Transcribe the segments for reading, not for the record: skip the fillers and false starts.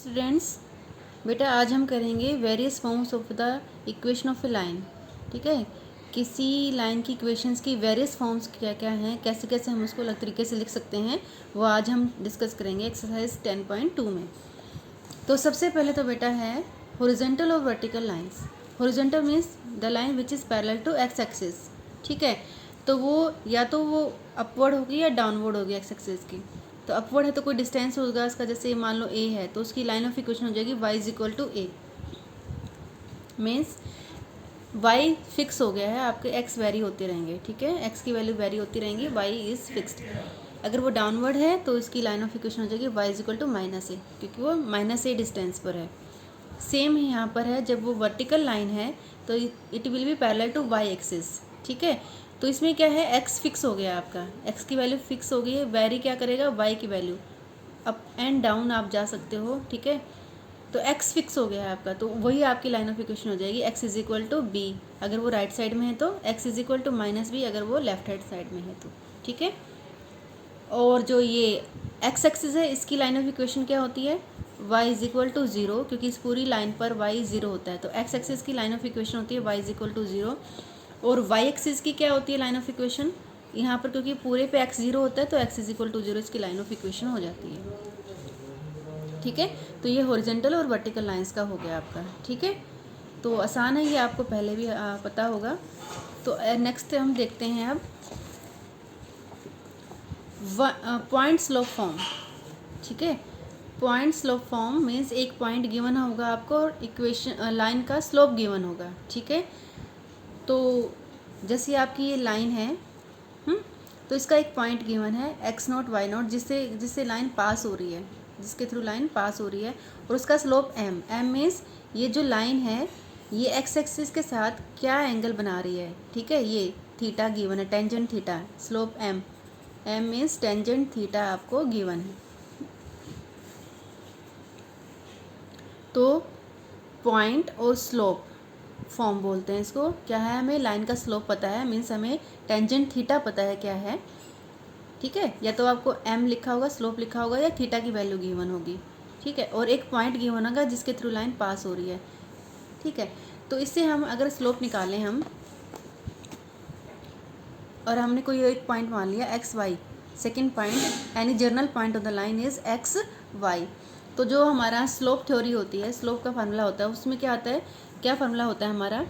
Students, बेटा आज हम करेंगे various forms of the equation of A line. ठीक है, किसी लाइन की इक्वेशंस की वेरियस फॉर्म्स क्या क्या हैं, कैसे कैसे हम उसको अलग तरीके से लिख सकते हैं, वो आज हम डिस्कस करेंगे एक्सरसाइज 10.2 में। तो सबसे पहले तो बेटा है हॉरिजॉन्टल और vertical lines. Horizontal means the line which is parallel to x axis. ठीक है, तो वो या तो वो अपवर्ड होगी या डाउनवर्ड होगी एक्स एक्सिस की। तो अपवर्ड है तो कोई डिस्टेंस होगा उसका, जैसे मान लो ए है तो उसकी लाइन ऑफ इक्वेशन हो जाएगी y is equal to a. Means y fix हो गया है, आपके एक्स वेरी होते रहेंगे। ठीक है, एक्स की वैल्यू वेरी होती रहेंगी, वाई इज़ फिक्स्ड। अगर वो डाउनवर्ड है तो इसकी लाइन ऑफ इक्वेशन हो जाएगी y is equal to minus a, क्योंकि वो माइनस ए डिस्टेंस पर है। सेम यहाँ पर है, जब वो वर्टिकल लाइन है तो it will be parallel to y axis. ठीक है, तो इसमें क्या है, एक्स फिक्स हो गया आपका, एक्स की वैल्यू फिक्स हो गई है, वेरी क्या करेगा वाई की वैल्यू, अप एंड डाउन आप जा सकते हो। ठीक है, तो एक्स फिक्स हो गया है आपका, तो वही आपकी लाइन ऑफ इक्वेशन हो जाएगी x is equal to b. अगर वो राइट साइड में है तो x is equal to minus b, अगर वो लेफ्ट हैंड साइड में है तो। ठीक है, और जो ये एक्स एक्सिस है इसकी लाइन ऑफ इक्वेशन क्या होती है, y is equal to zero, क्योंकि इस पूरी लाइन पर y ज़ीरो होता है। तो एक्स एक्सिस की लाइन ऑफ इक्वेशन होती है y is equal to zero, और y एक्सिस की क्या होती है लाइन ऑफ इक्वेशन, यहाँ पर क्योंकि पूरे पे x ज़ीरो होता है तो x is equal to zero इसकी लाइन ऑफ इक्वेशन हो जाती है। ठीक है, तो ये हॉरिजॉन्टल और वर्टिकल लाइंस का हो गया आपका। ठीक है, तो आसान है, ये आपको पहले भी पता होगा। तो नेक्स्ट हम देखते हैं अब पॉइंट स्लोप फॉर्म। ठीक है, पॉइंट स्लोप फॉर्म मीन्स एक पॉइंट गिवन होगा आपको और इक्वेशन लाइन का स्लोप गिवन होगा। ठीक है, तो जैसे आपकी ये लाइन है, तो इसका एक पॉइंट गिवन है एक्स नॉट वाई नॉट, जिससे लाइन पास हो रही है, जिसके थ्रू लाइन पास हो रही है, और उसका स्लोप एम। एम मीन्स ये जो लाइन है ये एक्स एक्सिस के साथ क्या एंगल बना रही है। ठीक है, ये थीटा गिवन है, tangent theta, slope m. M means tangent theta आपको गिवन है। तो पॉइंट और स्लोप फॉर्म बोलते हैं इसको। क्या है, हमें लाइन का स्लोप पता है, मीन्स हमें टेंजेंट थीटा पता है क्या है। ठीक है, या तो आपको एम लिखा होगा, स्लोप लिखा होगा, या थीटा की वैल्यू गिवन होगी। ठीक है, और एक पॉइंट गिवन होगा जिसके थ्रू लाइन पास हो रही है। ठीक है, तो इससे हम अगर स्लोप निकालें हम, और हमने कोई एक पॉइंट मान लिया x y, second point any general point of the line is x y, तो जो हमारा स्लोप थ्योरी होती है, स्लोप का फार्मूला होता है, उसमें क्या आता है, क्या फार्मूला होता है हमारा,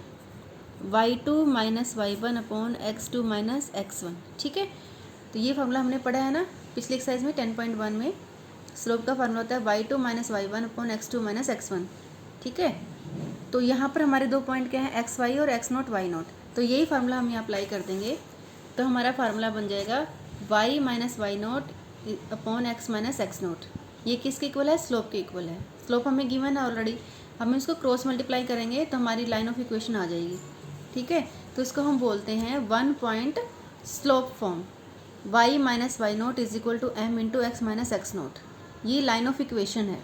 y2 minus y1 upon x2 minus x1। ठीक है, तो ये फार्मूला हमने पढ़ा है ना पिछले एक्सरसाइज में 10.1 में। स्लोप का फार्मूला होता है y2 minus y1 upon x2 minus x1। ठीक है, तो यहाँ पर हमारे दो पॉइंट क्या हैं, एक्स वाई और एक्स नॉट वाई नॉट, तो यही फार्मूला हम यहाँ अप्लाई कर देंगे। तो हमारा फार्मूला बन जाएगा y minus y not upon x minus x not. ये किसके इक्वल है, स्लोप के इक्वल है। स्लोप हमें गिवन है ऑलरेडी, हम इसको क्रॉस मल्टीप्लाई करेंगे तो हमारी लाइन ऑफ इक्वेशन आ जाएगी। ठीक है, तो इसको हम बोलते हैं one point slope form, y minus y not is equal to m into x minus x not. ये लाइन ऑफ इक्वेशन है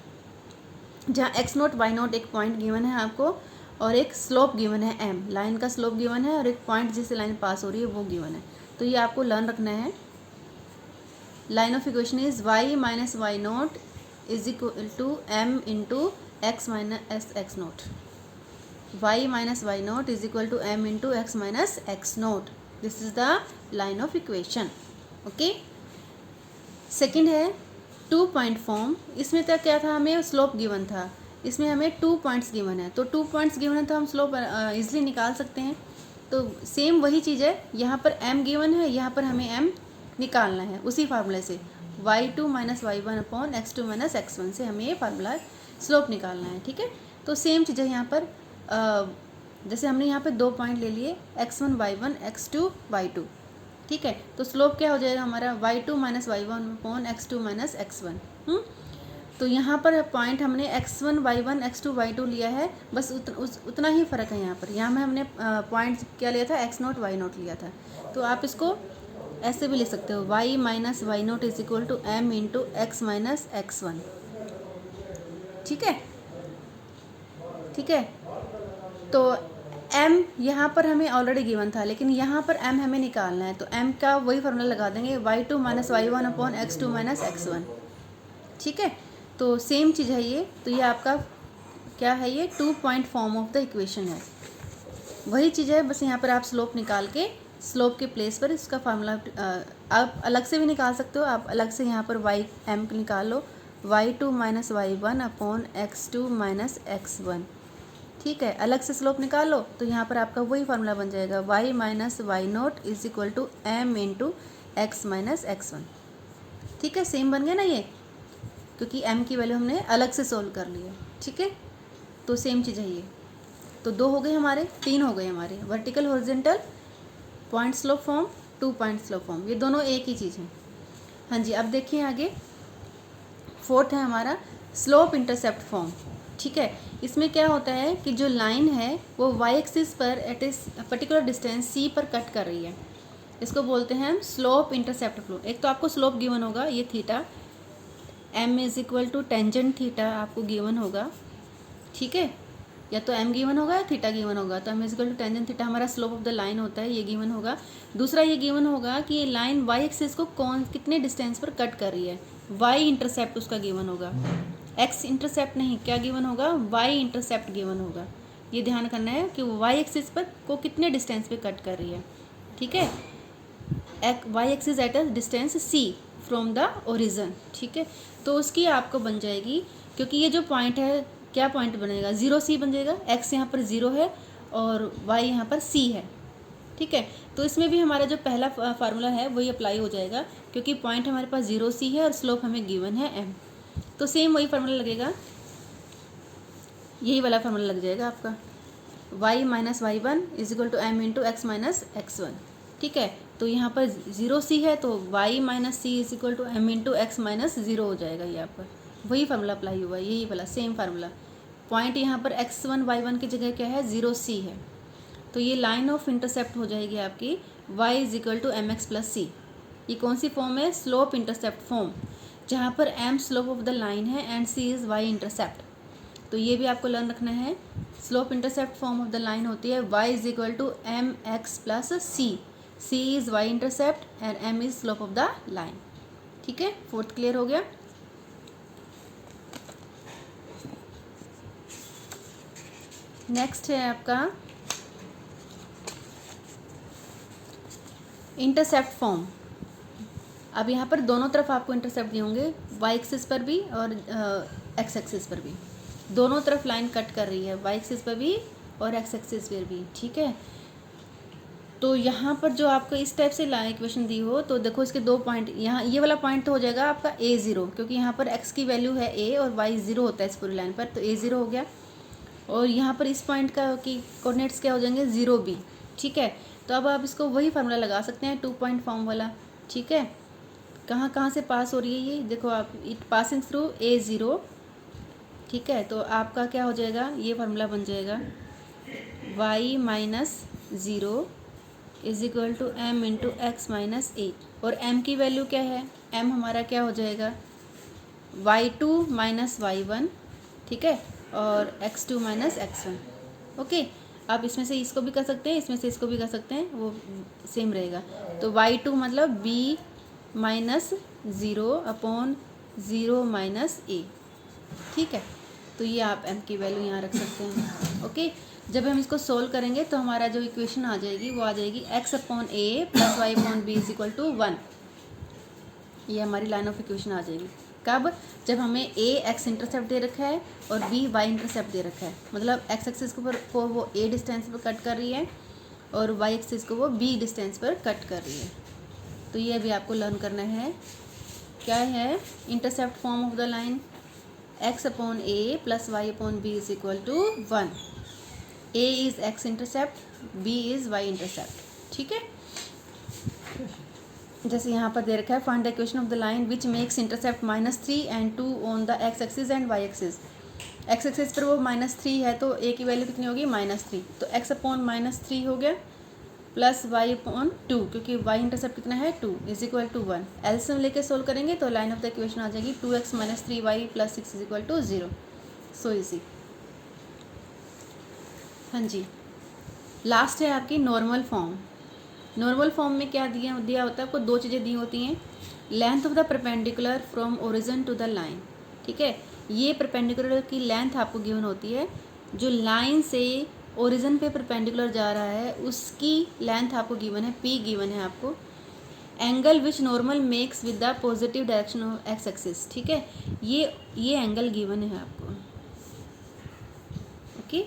जहाँ एक्स नॉट वाई नॉट एक पॉइंट गिवन है आपको, और एक स्लोप गिवन है एम, लाइन का स्लोप गिवन है, और एक पॉइंट जिससे लाइन पास हो रही है वो गिवन है। तो ये आपको लर्न रखना है। Line of equation is y minus y not is equal to m into x minus x not. y minus y not is equal to m into x minus x not. This is the line of equation. Okay, second है two point form. इसमें तक क्या था, हमें slope given था, इसमें हमें 2 points given है। तो 2 पॉइंट्स गिवन है तो हम स्लोप इजीली निकाल सकते हैं। तो सेम वही चीज़ है, यहाँ पर m गिवन है, यहाँ पर हमें m निकालना है उसी फार्मूले से, y2 minus y one upon x2 minus x1 से हमें ये फार्मूला स्लोप निकालना है। ठीक है, तो सेम चीज़ है यहाँ पर, जैसे हमने यहाँ पर 2 पॉइंट ले लिए x1 y1 x2 y2। ठीक है, तो स्लोप क्या हो जाएगा हमारा, y2 minus y one upon x2 minus x1। तो यहाँ पर पॉइंट हमने x1 y1 x2 y2 लिया है, बस उतना ही फ़र्क है यहाँ पर। यहाँ में हमने पॉइंट क्या लिया था, x नॉट y नॉट लिया था। तो आप इसको ऐसे भी लिख सकते हो, y minus y not is equal to m into x minus x1। ठीक है, ठीक है, तो m यहाँ पर हमें ऑलरेडी गिवन था, लेकिन यहाँ पर m हमें निकालना है, तो m का वही फार्मूला लगा देंगे y2 minus y one upon x2 minus x1। ठीक है, तो सेम चीज़ है ये, तो ये आपका क्या है, ये 2 point form of the equation है, वही चीज़ है, बस यहाँ पर आप स्लोप निकाल के स्लोप के प्लेस पर इसका फार्मूला आप अलग से भी निकाल सकते हो। आप अलग से यहाँ पर वाई एम निकालो, y2 minus y1 upon x2 minus x1, ठीक है। अलग से स्लोप निकालो तो यहाँ पर आपका वही फार्मूला बन जाएगा, y minus y note is equal to m into x minus x1, ठीक है। सेम बन गया ना ये, क्योंकि m की वैल्यू हमने अलग से सोल्व कर ली है, ठीक है। तो सेम चीज़ है ये, तो 2 हो गए हमारे, 3 हो गए हमारे, vertical horizontal, point slope form, 2 point slope form, ये दोनों एक ही चीज़ है। हाँ जी, अब देखिए आगे 4th है हमारा स्लोप इंटरसेप्ट फॉर्म, ठीक है। इसमें क्या होता है कि जो लाइन है वो वाई एक्सिस पर eight a particular distance C पर कट कर रही है, इसको बोलते हैं हम स्लोप इंटरसेप्ट फॉर्म। एक तो आपको स्लोप गिवन होगा, ये theta m is equal to tangent theta आपको गिवन होगा, ठीक है। या तो m गिवन होगा या थीटा गिवन होगा, तो m is equal to tangent theta हमारा स्लोप ऑफ द लाइन होता है, ये गिवन होगा। दूसरा ये गिवन होगा कि ये लाइन y एक्सिस को कितने डिस्टेंस पर कट कर रही है, y इंटरसेप्ट उसका गिवन होगा, x इंटरसेप्ट नहीं, क्या गिवन होगा, y इंटरसेप्ट गिवन होगा। ये ध्यान करना है कि y एक्सिस पर को कितने डिस्टेंस पे कट कर रही है, ठीक है। y axis at a distance c from the origin, ठीक है। तो उसकी आपको बन जाएगी, क्योंकि ये जो पॉइंट है, क्या पॉइंट बनेगा, 0c बन जाएगा, x यहाँ पर 0 है और y यहाँ पर c है, ठीक है। तो इसमें भी हमारा जो पहला फार्मूला है वही अप्लाई हो जाएगा, क्योंकि पॉइंट हमारे पास 0c है और स्लोप हमें गिवन है m, तो सेम वही फार्मूला लगेगा, यही वाला फार्मूला लग जाएगा आपका, y minus y1 is equal to m into x minus x1, ठीक है। तो यहाँ पर 0c है तो y minus c is equal to m into x minus 0 हो जाएगा, ये आपका वही फार्मूला अप्लाई हुआ है, यही वाला सेम फार्मूला। पॉइंट यहाँ पर x1 y1 की जगह क्या है, 0c है, तो ये लाइन ऑफ इंटरसेप्ट हो जाएगी आपकी y is equal to m x plus c. ये कौन सी फॉर्म है, स्लोप इंटरसेप्ट फॉर्म, जहाँ पर m slope of the line है and c is y intercept. तो ये भी आपको लर्न रखना है, slope intercept form of the line होती है y is equal to m x plus c, c is y intercept and m is slope of the line, ठीक है। 4th क्लियर हो गया। नेक्स्ट है आपका इंटरसेप्ट फॉर्म। अब यहाँ पर दोनों तरफ आपको इंटरसेप्ट दिए होंगे, वाई एक्सिस पर भी और एक्स एक्सिस पर भी, दोनों तरफ लाइन कट कर रही है, वाई एक्सिस पर भी और एक्स एक्सिस पर भी, ठीक है। तो यहाँ पर जो आपको इस टाइप से लाइन इक्वेशन दी हो, तो देखो इसके 2 पॉइंट, यहाँ ये वाला पॉइंट तो हो जाएगा आपका a0, क्योंकि यहाँ पर x की वैल्यू है a और y 0 होता है इस पूरी लाइन पर, तो a0 हो गया। और यहाँ पर इस पॉइंट का की कोऑर्डिनेट्स क्या हो जाएंगे, 0b, ठीक है। तो अब आप इसको वही फार्मूला लगा सकते हैं, 2 पॉइंट फॉर्म वाला, ठीक है। कहाँ कहाँ से पास हो रही है ये, देखो आप, इट पासिंग थ्रू a0, ठीक है। तो आपका क्या हो जाएगा, ये फार्मूला बन जाएगा y minus 0 is equal to m into x minus a, और m की वैल्यू क्या है, m हमारा क्या हो जाएगा, y2 माइनस y1, ठीक है, और x2 माइनस x1, ओके। आप इसमें से इसको भी कर सकते हैं, इसमें से इसको भी कर सकते हैं, वो सेम रहेगा। तो y2 मतलब b माइनस 0 अपॉन 0 माइनस ए, ठीक है। तो ये आप m की वैल्यू यहाँ रख सकते हैं, ओके। जब हम इसको सोल्व करेंगे तो हमारा जो इक्वेशन आ जाएगी वो आ जाएगी x upon a plus y upon b is equal to 1, ये हमारी लाइन ऑफ इक्वेशन आ जाएगी। कब, जब हमें a x इंटरसेप्ट दे रखा है और b y इंटरसेप्ट दे रखा है, मतलब x एक्सिस को वो a डिस्टेंस पर कट कर रही है और y एक्सिस को वो b डिस्टेंस पर कट कर रही है। तो ये अभी आपको लर्न करना है, क्या है, intercept form of the line x upon a plus y upon b is equal to 1, a is x intercept, b is y intercept, ठीक है। जैसे यहाँ पर दे रखा है, find the equation of the line which makes intercept -3 and 2 on the x axis and y axis. x axis पर वो -3 है तो a की वैल्यू कितनी होगी, -3, तो x अपॉन -3 हो गया प्लस y अपॉन 2, क्योंकि y इंटरसेप्ट कितना है 2 इज इक्वल टू 1। एलसीएम लेके सोल्व करेंगे तो लाइन ऑफ द इक्वेशन आ जाएगी 2x minus 3y plus 6 is equal to 0, so easy. हाँ जी, लास्ट है आपकी नॉर्मल फॉर्म। नॉर्मल फॉर्म में क्या दिया होता है आपको, 2 चीज़ें दी होती हैं, length of the perpendicular from origin to the line, ठीक है। ये परपेंडिकुलर की लेंथ आपको गिवन होती है, जो लाइन से ओरिजिन पे परपेंडिकुलर जा रहा है उसकी लेंथ आपको गिवन है, पी गिवन है आपको। Angle which normal makes with the positive direction of x axis, ठीक है, ये एंगल गिवन है आपको, ओके।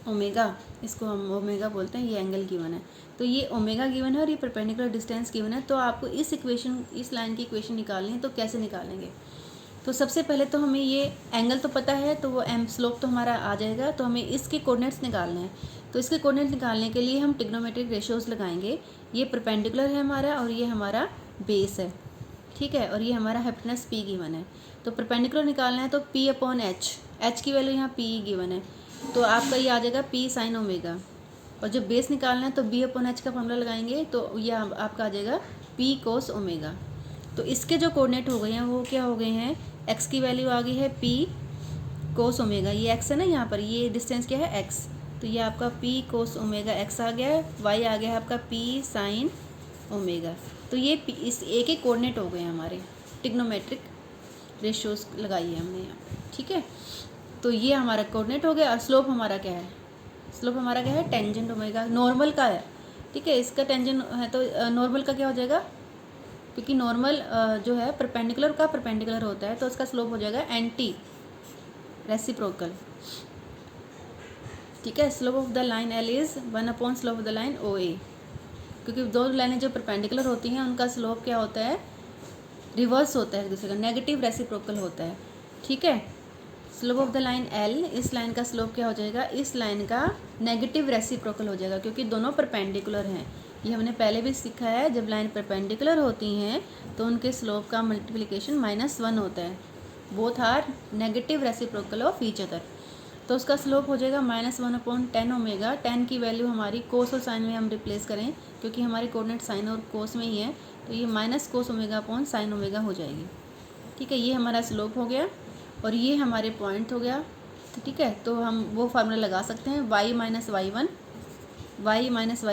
ओमेगा, इसको हम ओमेगा बोलते हैं, ये एंगल गिवन है। तो ये ओमेगा गिवन है और ये परपेंडिकुलर डिस्टेंस गिवन है। तो आपको इस इक्वेशन, इस लाइन की इक्वेशन निकालनी है, तो कैसे निकालेंगे? तो सबसे पहले तो हमें ये एंगल तो पता है, तो वो एम स्लोप तो हमारा आ जाएगा, तो हमें इसके कोऑर्डिनेट्स निकालने हैं। तो इसके कोऑर्डिनेट निकालने के लिए हम ट्रिग्नोमेट्रिक रेशियोज लगाएंगे। ये परपेंडिकुलर है हमारा और ये हमारा बेस है, ठीक है, और ये हमारा हाइपोटेनस पी गिवन है। तो परपेंडिकुलर निकालना है तो पी अपॉन एच की वैल्यू यहाँ पी गिवन है, तो आपका ये आ जाएगा पी साइन ओमेगा। और जब बेस निकालना है तो बी अपॉन एच का फॉर्मूला लगाएंगे, तो ये आपका आ जाएगा पी कोस ओमेगा। तो इसके जो कोऑर्डिनेट हो गए हैं वो क्या हो गए हैं, एक्स की वैल्यू आ गई है पी कोस ओमेगा, ये एक्स है ना यहाँ पर, ये डिस्टेंस क्या है एक्स, तो ये आपका पी कोस ओमेगा एक्स आ गया है, वाई आ गया है आपका पी साइन ओमेगा। तो ये इस एक एक कोऑर्डिनेट हो गए हैं हमारे, ट्रिग्नोमेट्रिक रेशियोज लगाई है हमने यहाँ पे, ठीक है। तो ये हमारा कोऑर्डिनेट हो गया। और स्लोप हमारा क्या है, स्लोप हमारा क्या है, टेंजेंट ओमेगा, नॉर्मल का है, ठीक है, इसका टेंजेंट है तो नॉर्मल का क्या हो जाएगा, क्योंकि नॉर्मल जो है परपेंडिकुलर का परपेंडिकुलर होता है, तो उसका स्लोप हो जाएगा एंटी रेसिप्रोकल, ठीक है। Slope of the line l is 1 upon slope of the line o a, क्योंकि दो लाइनें जो परपेंडिकुलर होती हैं उनका स्लोप क्या होता है, रिवर्स होता है एक दूसरे का, नेगेटिव रेसिप्रोकल होता है, ठीक है। Slope of the line L, इस लाइन का स्लोप क्या हो जाएगा, इस लाइन का नेगेटिव रेसिप्रोकल हो जाएगा, क्योंकि दोनों परपेंडिकुलर हैं। ये हमने पहले भी सीखा है, जब लाइन परपेंडिकुलर होती हैं तो उनके स्लोप का मल्टीप्लिकेशन -1 होता है, both are negative reciprocal of each other. तो उसका स्लोप हो जाएगा -1 अपॉन 10 ओमेगा। 10 की वैल्यू हमारी कोस और साइन में हम रिप्लेस करें, क्योंकि हमारे कोऑर्डिनेट साइन और कोस में ही है, तो ये minus cos omega upon sine omega हो जाएगी, ठीक है। ये हमारा स्लोप हो गया और ये हमारे पॉइंट हो गया, ठीक है। तो हम वो फार्मूला लगा सकते हैं, y minus y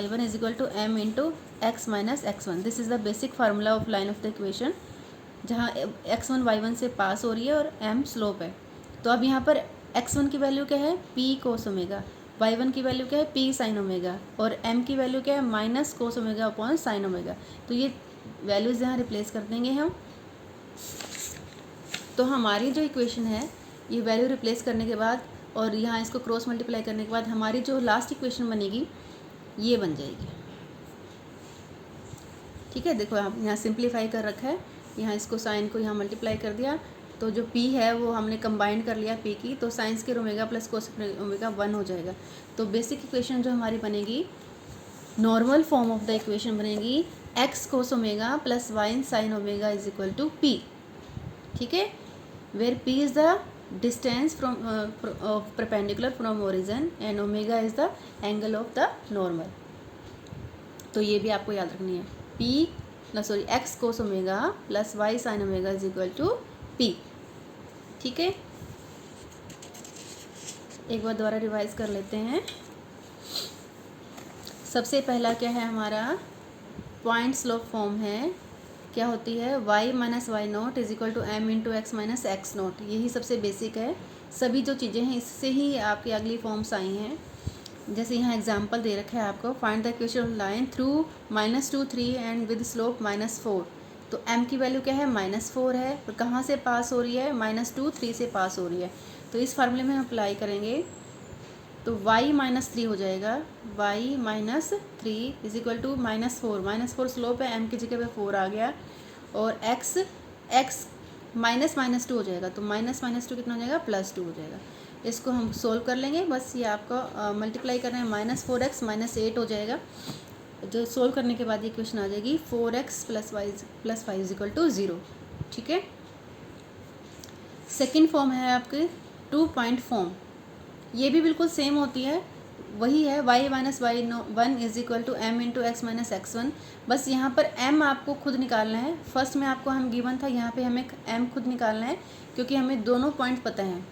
one is equal to m into x minus x1। This is the basic formula of line of the equation, जहाँ x1 y1 से पास हो रही है और m स्लोप है। तो अब यहाँ पर x1 की वैल्यू क्या है, p कोस ओमेगा, y1 की वैल्यू क्या है, p साइन ओमेगा, और m की वैल्यू क्या है, minus cos omega upon sine omega. तो ये वैल्यूज़ यहाँ रिप्लेस कर देंगे हम। तो हमारी जो इक्वेशन है, ये वैल्यू रिप्लेस करने के बाद और यहाँ इसको क्रॉस मल्टीप्लाई करने के बाद हमारी जो लास्ट इक्वेशन बनेगी ये बन जाएगी, ठीक है। देखो आप यहाँ सिंप्लीफाई कर रखा है, यहाँ इसको साइन को यहाँ मल्टीप्लाई कर दिया, तो जो p है वो हमने कंबाइन कर लिया p की, तो sine square omega plus cos omega 1 हो जाएगा। तो बेसिक इक्वेशन जो हमारी बनेगी, normal form of the equation बनेगी x cos omega plus y sine omega is equal to p, ठीक है, where p is the distance from of perpendicular from origin and omega is the angle of the normal। तो ये भी आपको याद रखनी है, x cos omega plus y sin omega is equal to p, ठीक है। एक बार दोबारा रिवाइज कर लेते हैं। सबसे पहला क्या है हमारा, पॉइंट स्लोप फॉर्म है, क्या होती है, y minus y note is equal to m into x minus x naught. यही सबसे बेसिक है, सभी जो चीज़ें हैं इससे ही आपकी अगली फॉर्म्स आई हैं। जैसे यहाँ एग्जांपल दे रखा है आपको, find the equation of line through -2 3 and with slope -4। तो m की वैल्यू क्या है, -4 है, और कहाँ से पास हो रही है, -2 3 से पास हो रही है। तो इस फार्मूले में हम अप्लाई करेंगे तो y -3 हो जाएगा, y -3 is equal to -4 slope है, m की जगह पे 4 आ गया, और x -2 हो जाएगा, तो -2 कितना हो जाएगा, +2 हो जाएगा। इसको हम सोल्व कर लेंगे, बस ये आपका मल्टीप्लाई करना है, -4x -8 हो जाएगा। जो सोल्व करने के बाद ये क्वेश्चन आ जाएगी 4x + 5 इज इक्वल टू 0, ठीक है। सेकेंड फॉर्म है आपके 2 पॉइंट फॉर्म, ये भी बिल्कुल सेम होती है, वही है y minus y one is equal to m into x minus x1। बस यहाँ पर m आपको खुद निकालना है, फर्स्ट में आपको हम गिवन था, यहाँ पे हमें m खुद निकालना है, क्योंकि हमें दोनों पॉइंट पता हैं,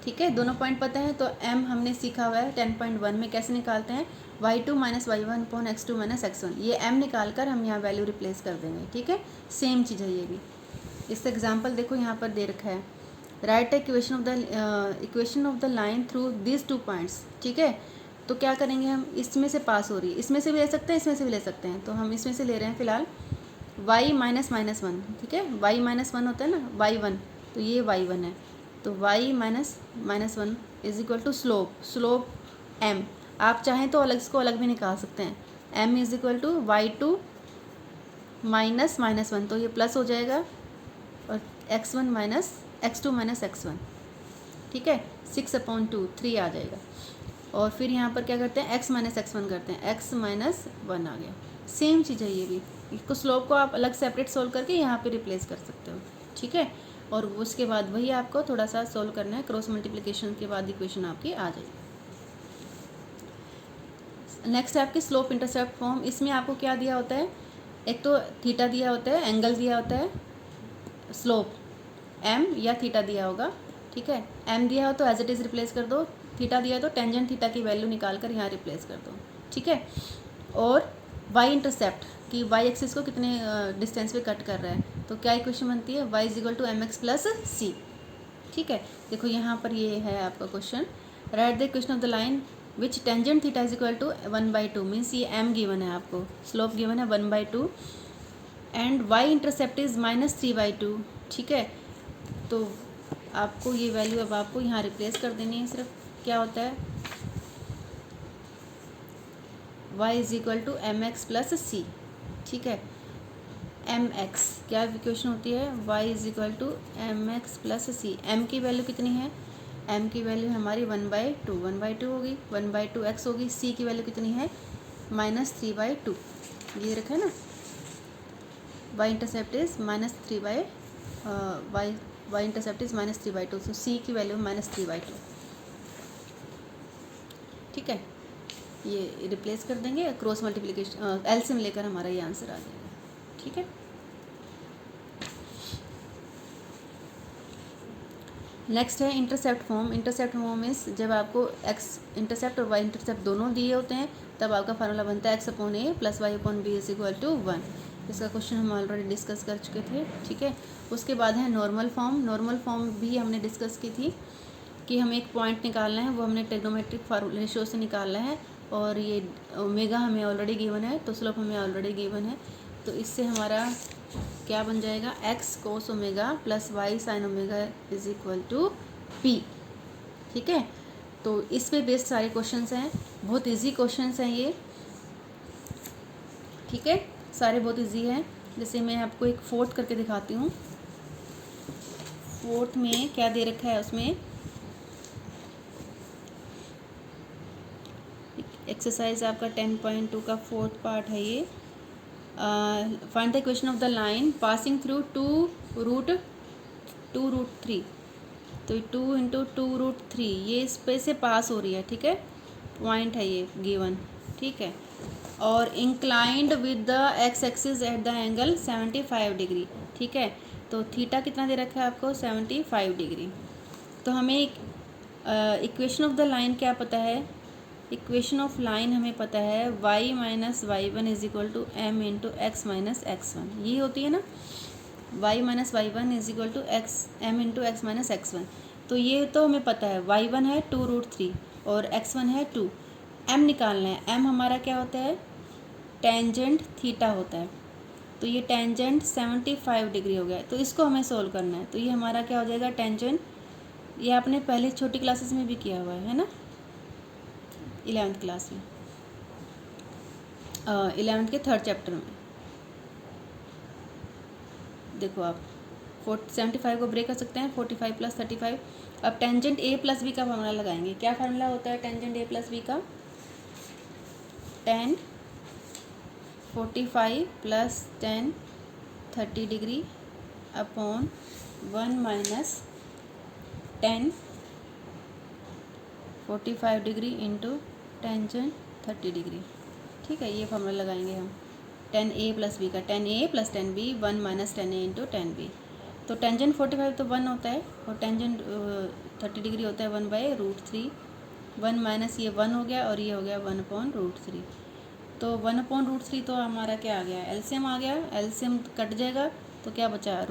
ठीक है, दोनों पॉइंट पता है। तो m हमने सीखा हुआ है 10.1 में कैसे निकालते हैं, y2 minus y1 upon x2 minus x1, ये m निकाल कर हम यहाँ वैल्यू रिप्लेस कर देंगे, ठीक है, सेम चीज़ है ये भी। इसका एग्जांपल देखो यहाँ पर दे रखा है, right equation of the line through this 2 points. ठीक है, तो क्या करेंगे हम, इसमें से पास हो रही है, इसमें से भी ले सकते हैं, इसमें से भी ले सकते हैं, तो हम इसमें से ले रहे हैं फिलहाल y माइनस माइनस वन। ठीक है, y माइनस वन होता है ना, y1, तो ये y1 है, तो y minus minus one is equal to slope m। आप चाहें तो इसको अलग भी निकाल सकते हैं, m is equal to y2 minus minus one, तो ये प्लस हो जाएगा, और x1 minus x2 minus x1। ठीक है, 6/2 3 आ जाएगा। और फिर यहाँ पर क्या करते हैं, x माइनस x1 करते हैं, x माइनस 1 आ गया। सेम चीज़ है ये भी, इसको स्लोप को आप अलग सेपरेट सोल्व करके यहाँ पे रिप्लेस कर सकते हो। ठीक है, और उसके बाद वही आपको थोड़ा सा सोल्व करना है, क्रॉस मल्टीप्लिकेशन के बाद इक्वेशन आपकी आ जाएगी। नेक्स्ट है आपकी स्लोप इंटरसेप्ट फॉर्म। इसमें आपको क्या दिया होता है, एक तो थीटा दिया होता है, एंगल दिया होता है, स्लोप m या थीटा दिया होगा। ठीक है, m दिया हो तो एज इट इज़ रिप्लेस कर दो, थीटा दिया तो टेंजेंट थीटा की वैल्यू निकाल कर यहाँ रिप्लेस कर दो। ठीक है, और y इंटरसेप्ट कि y एक्सिस को कितने डिस्टेंस पे कट कर रहा है, तो क्या इक्वेशन बनती है, y is equal to mx plus c। ठीक है, देखो यहाँ पर ये है आपका question, write the equation of the line which tangent theta is equal to 1/2, means ये m गिवन है आपको, स्लोप गिवन है 1/2 एंड y इंटरसेप्ट इज -3/2। ठीक है, तो आपको ये वैल्यू अब आपको यहाँ रिप्लेस कर देनी है। सिर्फ क्या होता है, y is equal to mx plus c। ठीक है, mx क्या इक्वेशन होती है, y is equal to mx plus c। m की वैल्यू कितनी है, m की वैल्यू हमारी 1/2 होगी, 1/2 x होगी। c की वैल्यू कितनी है, -3/2, ये रखा है ना, y intercept is y intercept is -3/2, so c की वैल्यू -3/2। ठीक है, ये रिप्लेस कर देंगे, क्रॉस मल्टीप्लिकेशन एलसीएम लेकर हमारा ये आंसर आ जाएगा। ठीक है, नेक्स्ट है इंटरसेप्ट फॉर्म। इंटरसेप्ट फॉर्म इस जब आपको x इंटरसेप्ट और y इंटरसेप्ट दोनों दिए होते हैं, तब आपका फार्मूला बनता है x/a plus y/b is equal to 1। इसका क्वेश्चन हम ऑलरेडी डिस्कस कर चुके थे। ठीक है, उसके बाद है नॉर्मल फॉर्म। नॉर्मल फॉर्म भी हमने डिस्कस की थी कि हमें एक पॉइंट निकालना है, वो हमने ट्रिग्नोमेट्रिक रेशियो से निकालना है, और ये ओमेगा हमें ऑलरेडी गिवन है, तो स्लोप हमें ऑलरेडी गिवन है, तो इससे हमारा क्या बन जाएगा, x cos omega plus y sine omega is equal to p। ठीक है, तो इस पे बेस्ड सारे क्वेश्चंस हैं, बहुत इजी क्वेश्चंस हैं ये। ठीक है, सारे बहुत इजी हैं। जैसे मैं आपको एक फोर्थ करके दिखाती हूँ। फोर्थ में क्या दे रखा है, उसमें एक्सरसाइज आपका 10.2 का फोर्थ पार्ट है ये। Find the equation of the line passing through 2√3। तो 2 × 2√3 ये इस पे से पास हो रही है। ठीक है, पॉइंट है ये गिवन। ठीक है, और inclined with the x axis at the angle 75 degree. ठीक है, तो थीटा कितना दे रखा है आपको, 75 डिग्री। तो हमें इक्वेशन ऑफ द लाइन क्या पता है, इक्वेशन ऑफ लाइन हमें पता है y minus y1 is equal to m into x minus x1, ये होती है ना, y minus y1 is equal to m into x minus x1। तो ये तो हमें पता है, y1 है 2√3 और x1 है 2। m निकालना है, m हमारा क्या होता है, टेंजेंट थीटा होता है, तो ये टेंजेंट 75 डिग्री हो गया, तो इसको हमें सोल्व करना है। तो ये हमारा क्या हो जाएगा, टेंजेंट, ये आपने पहले छोटी क्लासेस में भी किया हुआ है ना, 11th क्लास में, 11th के 3rd चैप्टर में। देखो आप 75 को ब्रेक कर सकते हैं, 45 + 35। अब टेंजेंट a प्लस बी का फार्मूला लगाएंगे। क्या फार्मूला होता है टेंजेंट a प्लस बी का, tan 45 + tan 30 degree upon 1 minus tan 45 degree into tangent 30 degree. ठीक है, ये फार्मूला लगाएंगे हम tan a प्लस बी का, tan a plus tan b 1 minus tan a into tan b। तो टेंजेंट 45 तो 1 होता है, और टेंजेंट 30 डिग्री होता है 1/√3। 1 माइनस ये 1 हो गया, और ये हो गया 1/√3। तो 1/√3 तो हमारा क्या आ गया, एलसीएम आ गया, एलसीएम कट जाएगा, तो क्या बचा,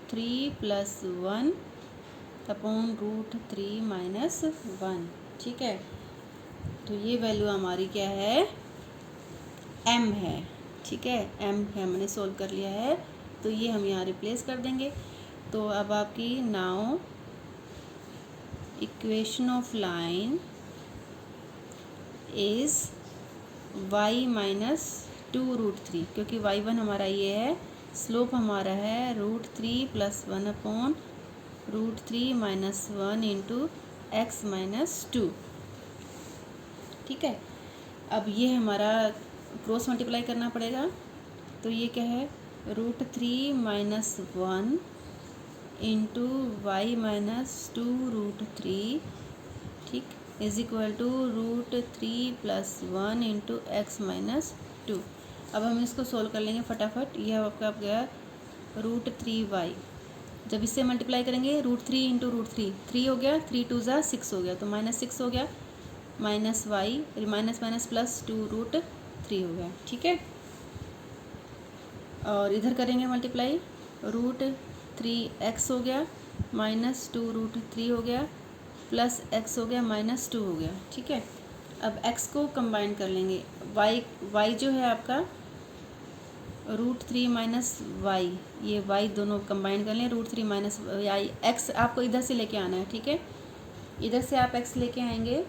√3 + 1 अपॉन √3 - 1। ठीक है, तो ये वैल्यू हमारी क्या है, m है। ठीक है, m है, हमने सोल्व कर लिया है, तो ये हम यहाँ रिप्लेस कर देंगे। तो अब आपकी now equation of line is y - 2√3, क्योंकि y1 हमारा ये है, स्लोप हमारा है √3 + 1 अपॉन √3 - 1 इंटू x - 2। ठीक है, अब ये हमारा क्रॉस मल्टीप्लाई करना पड़ेगा, तो ये क्या है, √3 - 1 इंटू y - 2√3, ठीक, is equal to √3 + 1 into x - 2। अब हम इसको सोल्व कर लेंगे फटाफट। यह आपका गया √3y, जब इससे मल्टीप्लाई करेंगे √3 इंटू √3, 3 हो गया, 3 2 ज़ा 6 हो गया, तो -6 हो गया, minus y minus minus plus 2√3 हो गया। ठीक है, और इधर करेंगे मल्टीप्लाई, √3x हो गया, -2√3 हो गया, प्लस x हो गया, -2 हो गया। ठीक है, अब x को कंबाइन कर लेंगे, y जो है आपका √3 - y, ये y दोनों कंबाइन कर लें, √3 - y, x आपको इधर से लेके आना है। ठीक है, इधर से आप x लेके आएंगे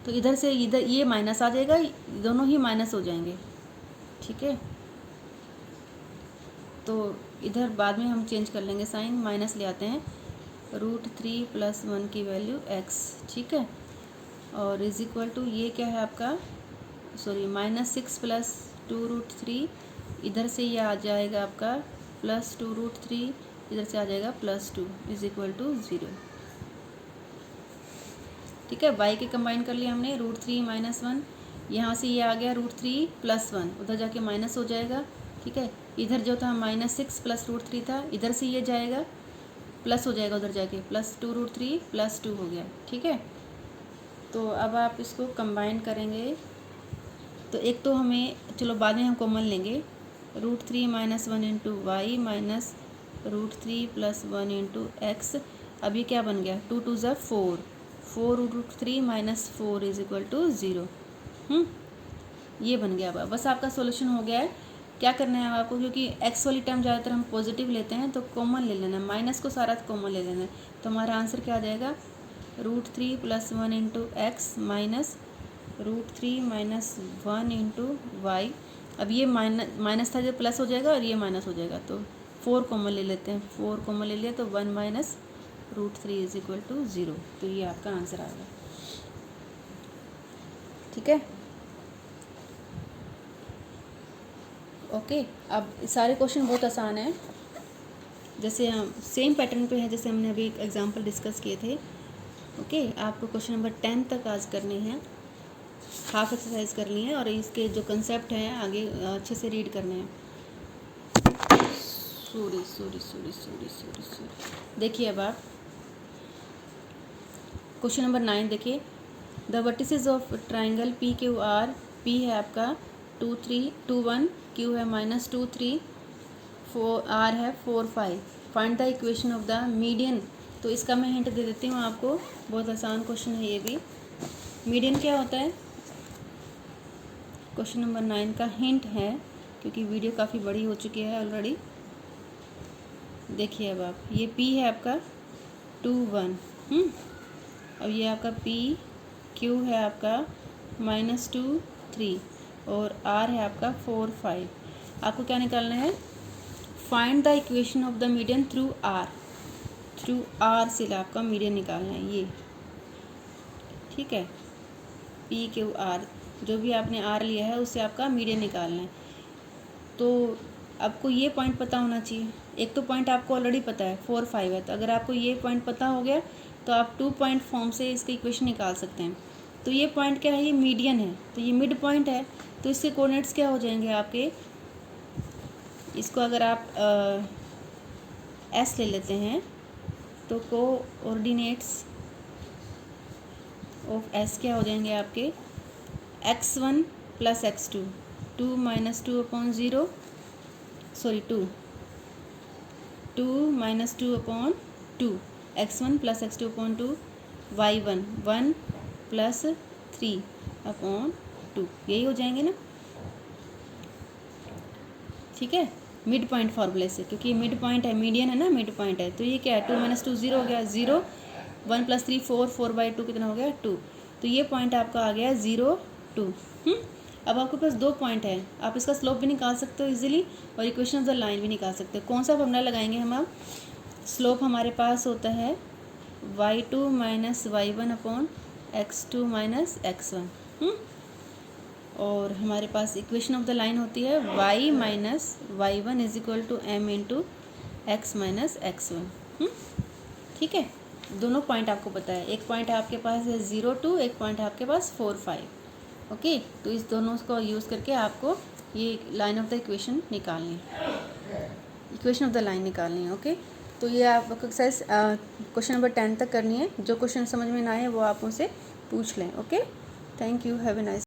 तो इधर से इधर ये माइनस आ जाएगा, दोनों ही माइनस हो जाएंगे। ठीक है, तो इधर बाद में हम चेंज कर लेंगे साइन, माइनस ले आते हैं, √3 + 1 की वैल्यू x। ठीक है, और इज इक्वल टू ये क्या है आपका, सॉरी, -6 + 2√3, इधर से ये आ जाएगा आपका +2√3, इधर से आ जाएगा +2, इज इक्वल टू 0। ठीक है, y के कंबाइन कर लिया हमने, √3 - 1, यहाँ से ये आ गया √3 + 1, उधर जाके माइनस हो जाएगा। ठीक है, इधर जो था -6 + √3 था, इधर से ये जाएगा प्लस हो जाएगा, उधर जाके +2√3 + 2 हो गया। ठीक है, तो अब आप इसको कंबाइन करेंगे, तो एक तो हमें, चलो बाद में हम कॉमन लेंगे, √3 - 1 into y minus √3 + 1 into x. अब ये क्या बन गया, 2 2 ज़ा 4, 4√3 - 4 इज इक्वल टू 0। ये बन गया। अब बस आपका सॉल्यूशन हो गया है। क्या करना है आपको, क्योंकि x वाली टर्म ज़्यादातर हम पॉजिटिव लेते हैं, तो कॉमन ले लेना है, माइनस को सारा कॉमन ले लेना है, तो हमारा आंसर क्या आ जाएगा, √3 + 1 into x minus √3 - 1 into y. अब ये माइनस था, जो प्लस हो जाएगा, और ये माइनस हो जाएगा, तो 4 कॉमन ले लेते हैं, 4 कॉमन ले लिया, तो 1 - √3 इज इक्वल टू 0। तो ये आपका आंसर आ गया। ठीक है, ओके। अब सारे क्वेश्चन बहुत आसान है, जैसे हम सेम पैटर्न पे है जैसे हमने अभी एक एग्जांपल डिस्कस किए थे। ओके, आपको क्वेश्चन नंबर 10 तक आज करने हैं, हाफ एक्सरसाइज करनी है, और इसके जो कंसेप्ट हैं आगे अच्छे से रीड करने हैं। सॉरी। देखिए अब आप क्वेश्चन नंबर 9 देखिए, the vertices of triangle PQR, P है आपका 2 3 2 1, Q है -2 3, 4 R है 4 5, find the equation of the median. तो इसका मैं हिंट दे देती हूँ आपको, बहुत आसान क्वेश्चन है ये भी। मीडियन क्या होता है, क्वेश्चन नंबर 9 का हिंट है, क्योंकि वीडियो काफ़ी बड़ी हो चुकी है ऑलरेडी। देखिए अब आप, ये P है आपका 2 1, अब ये आपका Q है आपका -2 3, और R है आपका 4 5। आपको क्या निकालना है, find the equation of the median through R से आपका मीडियन निकालना है ये। ठीक है, PQR, जो भी आपने R लिया है उससे आपका मीडियन निकालना है। तो आपको ये पॉइंट पता होना चाहिए, एक तो पॉइंट आपको ऑलरेडी पता है 4 5 है, तो अगर आपको ये पॉइंट पता हो गया तो आप 2 पॉइंट फॉर्म से इसकी इक्वेशन निकाल सकते हैं। तो ये पॉइंट क्या है, ये मीडियन है, तो ये मिड पॉइंट है, तो इसके कोऑर्डिनेट्स क्या हो जाएंगे आपके, इसको अगर आप S ले लेते हैं तो कोऑर्डिनेट्स ऑफ S क्या हो जाएंगे आपके, x1 + x2, 2 - 2/0, sorry 2, 2 minus 2 upon 2, x1 plus x2 upon 2, y1 1 plus 3 upon 2, यही हो जाएंगे ना। ठीक है, मिड पॉइंट फार्मूले से, क्योंकि मिड पॉइंट है, मीडियन है ना, मिड पॉइंट है। तो ये क्या है, 2 माइनस 2 0 हो गया, 0, 1 प्लस 3 4, 4/2 कितना हो गया 2। तो ये पॉइंट आपका आ गया 0 2। अब आपके पास 2 पॉइंट है, आप इसका स्लोप भी निकाल सकते हो इजीली और इक्वेशन ऑफ द लाइन भी निकाल सकते हो। कौन सा फॉर्मूला लगाएंगे हम अब, स्लोप हमारे पास होता है y2 minus y1 upon x2 minus x1। और हमारे पास इक्वेशन ऑफ द लाइन होती है y minus y1 is equal to m into x minus x1। ठीक है, दोनों पॉइंट आपको पता है, एक पॉइंट आपके पास है 0 2, एक पॉइंट आपके पास 4 5। ओके, तो इस दोनों को यूज़ करके आपको ये लाइन ऑफ द इक्वेशन निकालनी है, इक्वेशन ऑफ द लाइन निकालनी है। ओके, तो ये आप एक्सरसाइज क्वेश्चन नंबर 10 तक करनी है। जो क्वेश्चन समझ में ना आए वो आप उनसे पूछ लें। Okay, thank you, have a nice.